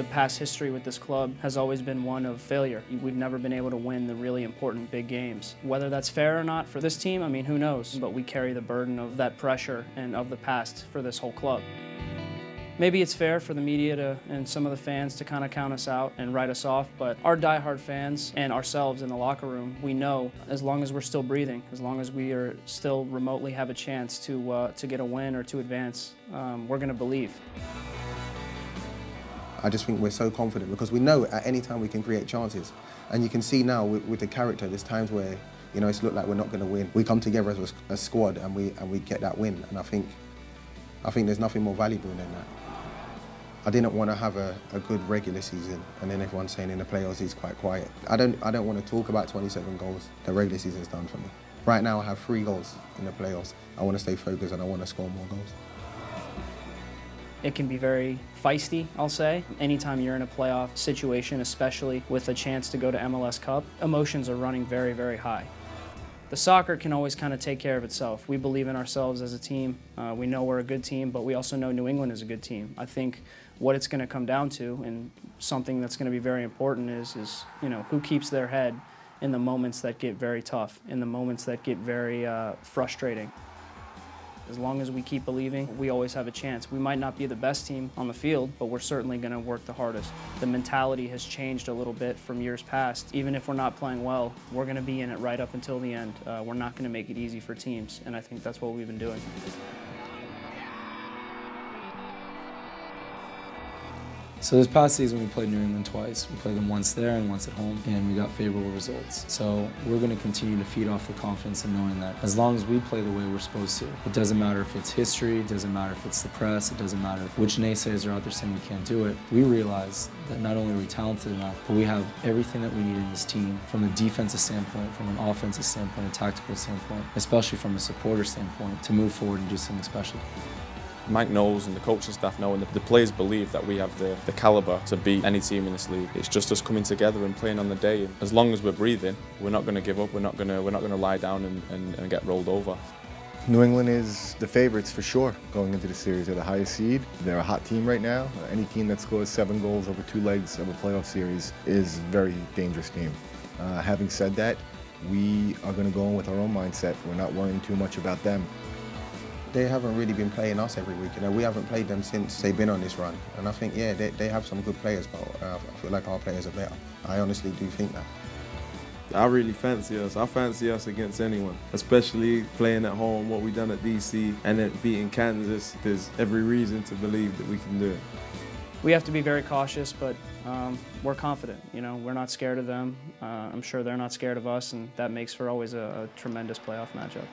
The past history with this club has always been one of failure. We've never been able to win the really important big games. Whether that's fair or not for this team, I mean, who knows? But we carry the burden of that pressure and of the past for this whole club. Maybe it's fair for the media and some of the fans to kind of count us out and write us off, but our diehard fans and ourselves in the locker room, we know as long as we're still breathing, as long as we are still remotely have a chance to get a win or to advance, we're going to believe. I just think we're so confident because we know at any time we can create chances. And you can see now with the character, there's times where, you know, it's looked like we're not going to win. We come together as a squad and we get that win. And I think there's nothing more valuable than that. I didn't want to have a good regular season and then everyone's saying in the playoffs he's quite quiet. I don't want to talk about 27 goals. The regular season's done for me. Right now I have 3 goals in the playoffs. I want to stay focused and I want to score more goals. It can be very feisty, I'll say. Anytime you're in a playoff situation, especially with a chance to go to MLS Cup, emotions are running very, very high. The soccer can always kind of take care of itself. We believe in ourselves as a team. We know we're a good team, but we also know New England is a good team. I think what it's going to come down to, and something that's going to be very important is you know, who keeps their head in the moments that get very tough, in the moments that get very frustrating. As long as we keep believing, we always have a chance. We might not be the best team on the field, but we're certainly going to work the hardest. The mentality has changed a little bit from years past. Even if we're not playing well, we're going to be in it right up until the end. We're not going to make it easy for teams, and I think that's what we've been doing. So this past season we played New England twice. We played them once there and once at home, and we got favorable results. So we're going to continue to feed off the confidence and knowing that as long as we play the way we're supposed to, it doesn't matter if it's history, it doesn't matter if it's the press, it doesn't matter which naysayers are out there saying we can't do it. We realize that not only are we talented enough, but we have everything that we need in this team from a defensive standpoint, from an offensive standpoint, a tactical standpoint, especially from a supporter standpoint, to move forward and do something special. Mike knows and the coaching staff know and the players believe that we have the calibre to beat any team in this league. It's just us coming together and playing on the day. And as long as we're breathing, we're not going to give up, we're not going to lie down and get rolled over. New England is the favourites for sure going into the series. They're the highest seed. They're a hot team right now. Any team that scores 7 goals over 2 legs of a playoff series is a very dangerous team. Having said that, we are going to go in with our own mindset. We're not worrying too much about them. They haven't really been playing us every week. You know, we haven't played them since they've been on this run. And I think, yeah, they have some good players, but I feel like our players are better. I honestly do think that. I really fancy us. I fancy us against anyone, especially playing at home, what we've done at DC, and then beating Kansas. There's every reason to believe that we can do it. We have to be very cautious, but we're confident. You know, we're not scared of them. I'm sure they're not scared of us, and that makes for always a tremendous playoff matchup.